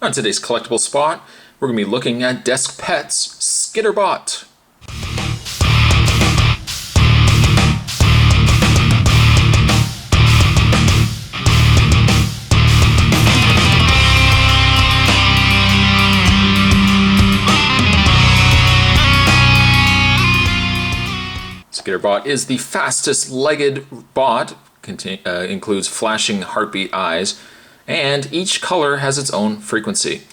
On today's collectible spot, we're going to be looking at Desk Pets Skitterbot. Skitterbot is the fastest legged bot, includes flashing heartbeat eyes, and each color has its own frequency.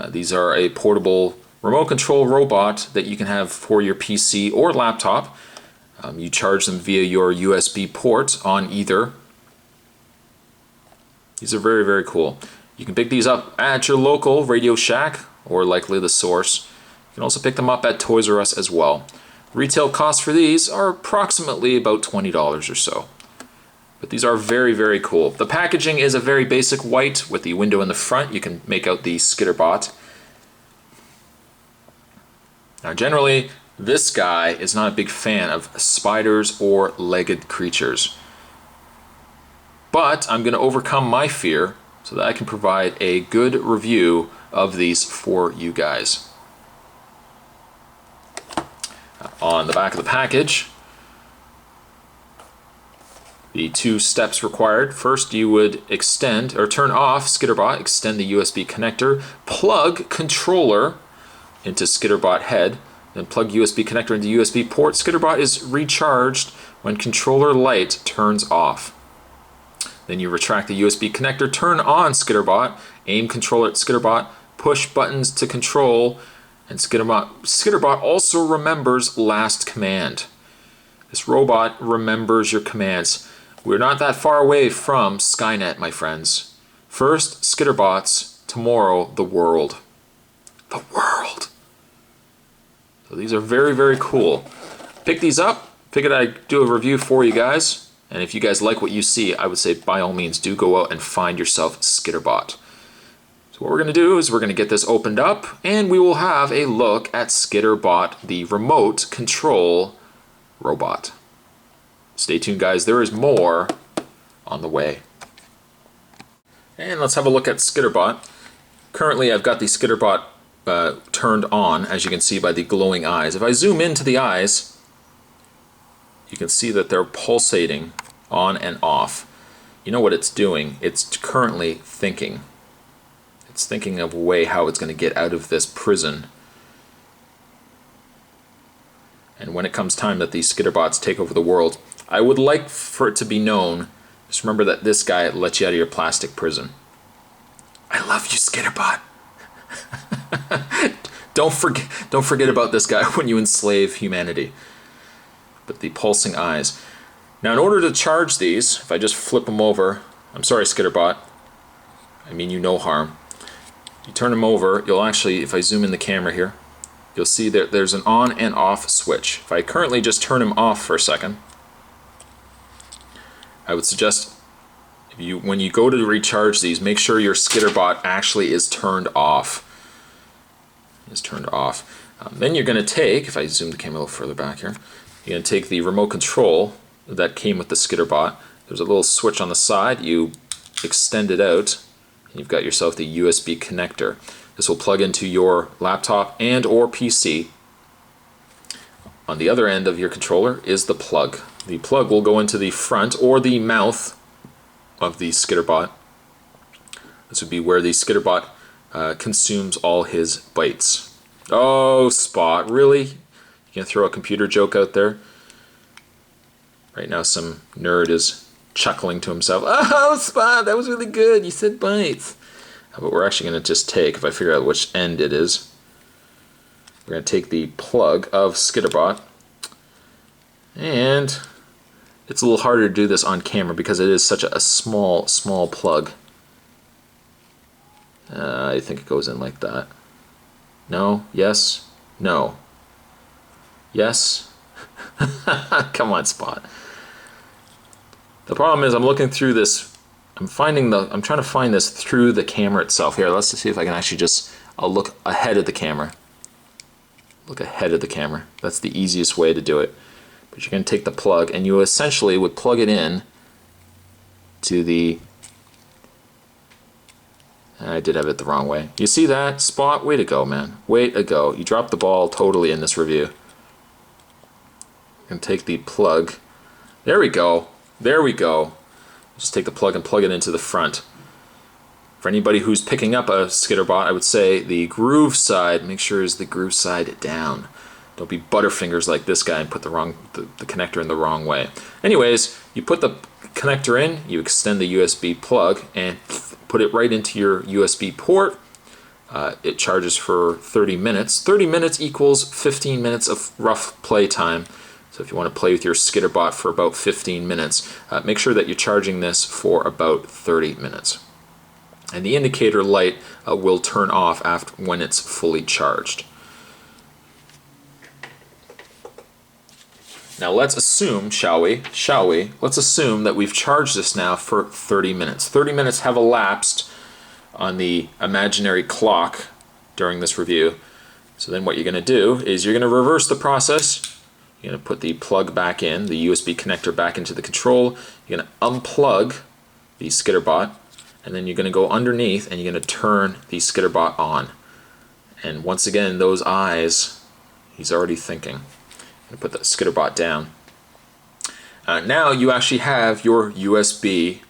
These are a portable remote control robot that you can have for your PC or laptop. You charge them via your USB port on either. These are very, very cool. You can pick these up at your local Radio Shack or likely the Source. You can also pick them up at Toys R Us as well. Retail costs for these are approximately about $20 or so. But these are very, very cool. The packaging is a very basic white with the window in the front. You can make out the Skitterbot. Now generally, this guy is not a big fan of spiders or legged creatures. But I'm going to overcome my fear so that I can provide a good review of these for you guys. On the back of the package, the two steps required. First, you would extend or turn off Skitterbot, extend the USB connector, plug controller into Skitterbot head, then plug USB connector into USB port. Skitterbot is recharged when controller light turns off. Then you retract the USB connector, turn on Skitterbot, aim controller at Skitterbot, push buttons to control, and Skitterbot also remembers last command. This robot remembers your commands. We're not that far away from Skynet, my friends. First, Skitterbots, tomorrow, the world. The world! So these are very, very cool. Pick these up. Figured I'd do a review for you guys. And if you guys like what you see, I would say by all means do go out and find yourself Skitterbot. So what we're going to do is we're going to get this opened up and we will have a look at Skitterbot, the remote control robot. Stay tuned, guys, there is more on the way. And let's have a look at Skitterbot. Currently I've got the Skitterbot turned on, as you can see by the glowing eyes. If I zoom into the eyes, you can see that they're pulsating on and off. You know what it's doing? It's currently thinking. It's thinking of a way how it's going to get out of this prison. And when it comes time that these Skitterbots take over the world, I would like for it to be known, just remember that this guy let you out of your plastic prison. I love you, Skitterbot. Don't forget about this guy when you enslave humanity. But the pulsing eyes. Now in order to charge these, if I just flip them over, I'm sorry Skitterbot, I mean you no harm. You turn them over, you'll actually, if I zoom in the camera here, you'll see that there's an on and off switch. If I currently just turn them off for a second, I would suggest when you go to recharge these, make sure your Skitterbot actually is turned off. Then you're going to take, if I zoom the camera a little further back here, you're going to take the remote control that came with the Skitterbot. There's a little switch on the side. You extend it out, and you've got yourself the USB connector. This will plug into your laptop and or PC. On the other end of your controller is the plug. The plug will go into the front or the mouth of the Skitterbot. This would be where the Skitterbot consumes all his bites. Oh, Spot, really? You gonna throw a computer joke out there? Right now some nerd is chuckling to himself. Oh, Spot, that was really good. You said bites. But we're actually going to just take, if I figure out which end it is, we're going to take the plug of Skitterbot, and it's a little harder to do this on camera because it is such a small plug. I think it goes in like that. No, yes, no, yes. Come on, Spot. The problem is I'm looking through this. I'm trying to find this through the camera itself. Here, let's see if I can actually I'll look ahead of the camera. Look ahead of the camera. That's the easiest way to do it. But you're going to take the plug and you essentially would plug it in to the I did have it the wrong way. You see that? Spot, way to go, man. Way to go. You dropped the ball totally in this review. And take the plug. There we go. There we go. Just take the plug and plug it into the front. For anybody who's picking up a Skitterbot, I would say the groove side, make sure is the groove side down. Don't be butterfingers like this guy and put the connector in the wrong way. Anyways, you put the connector in, you extend the USB plug and put it right into your USB port. It charges for 30 minutes. 30 minutes equals 15 minutes of rough play time. So if you want to play with your Skitterbot for about 15 minutes, make sure that you're charging this for about 30 minutes. And the indicator light will turn off when it's fully charged. Now let's assume, shall we? Let's assume that we've charged this now for 30 minutes. 30 minutes have elapsed on the imaginary clock during this review. So then what you're going to do is you're going to reverse the process. You're going to put the plug back in, the USB connector back into the control. You're going to unplug the Skitterbot, and then you're going to go underneath and you're going to turn the Skitterbot on. And once again, those eyes, he's already thinking. Put the Skitterbot down. Now you actually have your USB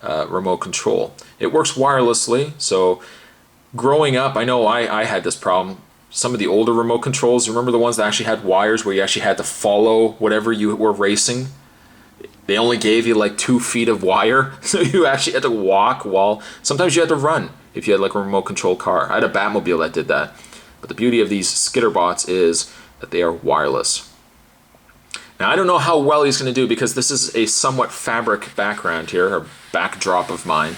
remote control. It works wirelessly, so growing up, I know I had this problem. Some of the older remote controls, remember the ones that actually had wires where you actually had to follow whatever you were racing? They only gave you like 2 feet of wire, so you actually had to walk while, sometimes you had to run if you had like a remote control car. I had a Batmobile that did that. But the beauty of these Skitterbots is that they are wireless. Now I don't know how well he's going to do because this is a somewhat fabric background here, or backdrop of mine.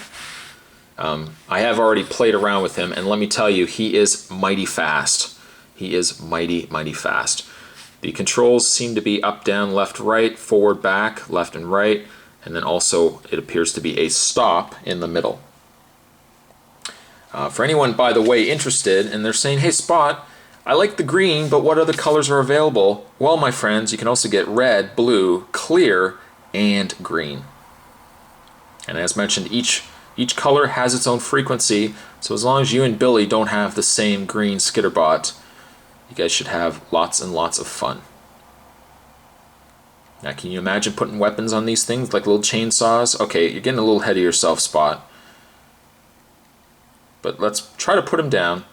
I have already played around with him, and let me tell you, he is mighty fast. He is mighty, mighty fast. The controls seem to be up, down, left, right, forward, back, left and right, and then also it appears to be a stop in the middle. For anyone, by the way, interested, and they're saying, hey Spot, I like the green, but what other colors are available? Well, my friends, you can also get red, blue, clear, and green. And as mentioned, each color has its own frequency, so as long as you and Billy don't have the same green Skitterbot, you guys should have lots and lots of fun. Now, can you imagine putting weapons on these things, like little chainsaws? Okay, you're getting a little ahead of yourself, Spot. But let's try to put him down.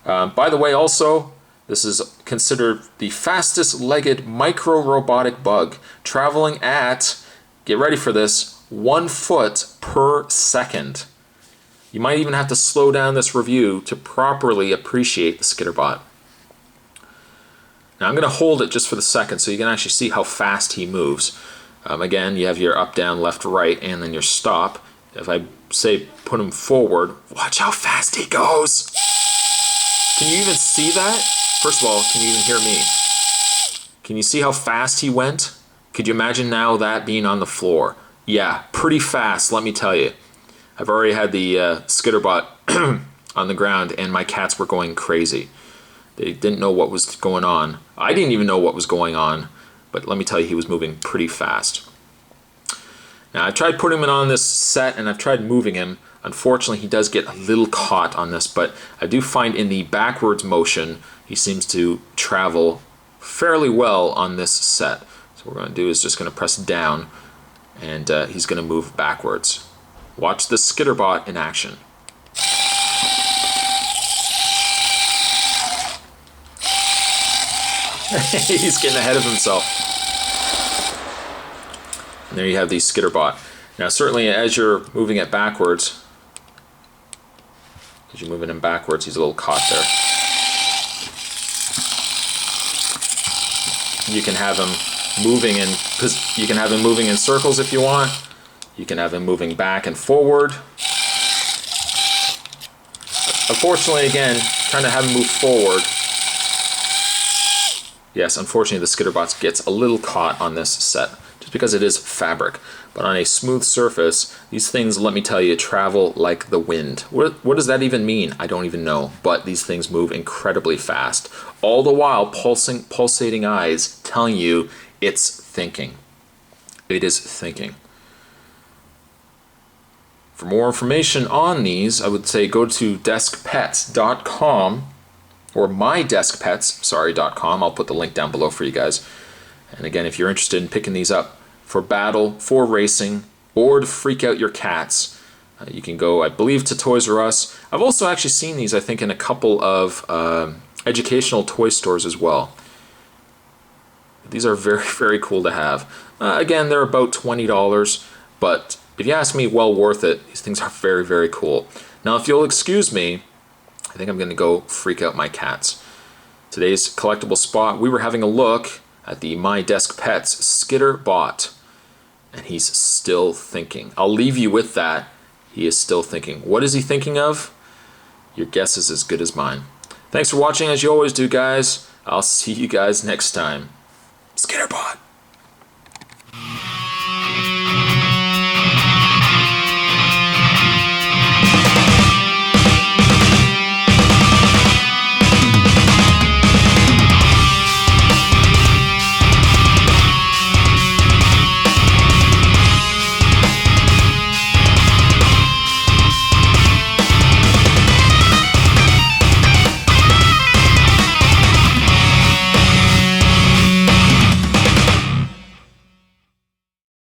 By the way, also, this is considered the fastest legged micro-robotic bug, traveling at, get ready for this, 1 foot per second. You might even have to slow down this review to properly appreciate the Skitterbot. Now I'm going to hold it just for the second so you can actually see how fast he moves. Again, you have your up, down, left, right, and then your stop. If I say put him forward, watch how fast he goes. Can you even see that? First of all, can you even hear me? Can you see how fast he went? Could you imagine now that being on the floor? Yeah, pretty fast, let me tell you. I've already had the Skitterbot on the ground and my cats were going crazy. They didn't know what was going on. I didn't even know what was going on, but let me tell you, he was moving pretty fast. Now, I've tried putting him on this set and I've tried moving him. Unfortunately, he does get a little caught on this, but I do find in the backwards motion, he seems to travel fairly well on this set. So what we're going to do is just going to press down, and he's going to move backwards. Watch the Skitterbot in action. He's getting ahead of himself. And there you have the Skitterbot. Now certainly as you're moving it backwards, as you're moving him backwards, he's a little caught there. You can have him moving in circles if you want. You can have him moving back and forward. Unfortunately, again, trying to have him move forward. Yes, unfortunately the Skitterbot gets a little caught on this set, just because it is fabric. But on a smooth surface, these things, let me tell you, travel like the wind. What does that even mean? I don't even know. But these things move incredibly fast. All the while, pulsating eyes telling you it's thinking. It is thinking. For more information on these, I would say go to deskpets.com or mydeskpets.com. I'll put the link down below for you guys. And again, if you're interested in picking these up for battle, for racing, or to freak out your cats, you can go, I believe, to Toys R Us. I've also actually seen these, I think, in a couple of educational toy stores as well. These are very, very cool to have. Again, they're about $20, but if you ask me, well worth it. These things are very, very cool. Now, if you'll excuse me, I think I'm going to go freak out my cats. Today's collectible spot, we were having a look at the My Desk Pets Skitterbot, and he's still thinking. I'll leave you with that. He is still thinking. What is he thinking of? Your guess is as good as mine. Thanks for watching, as you always do, guys. I'll see you guys next time. Skitterbot.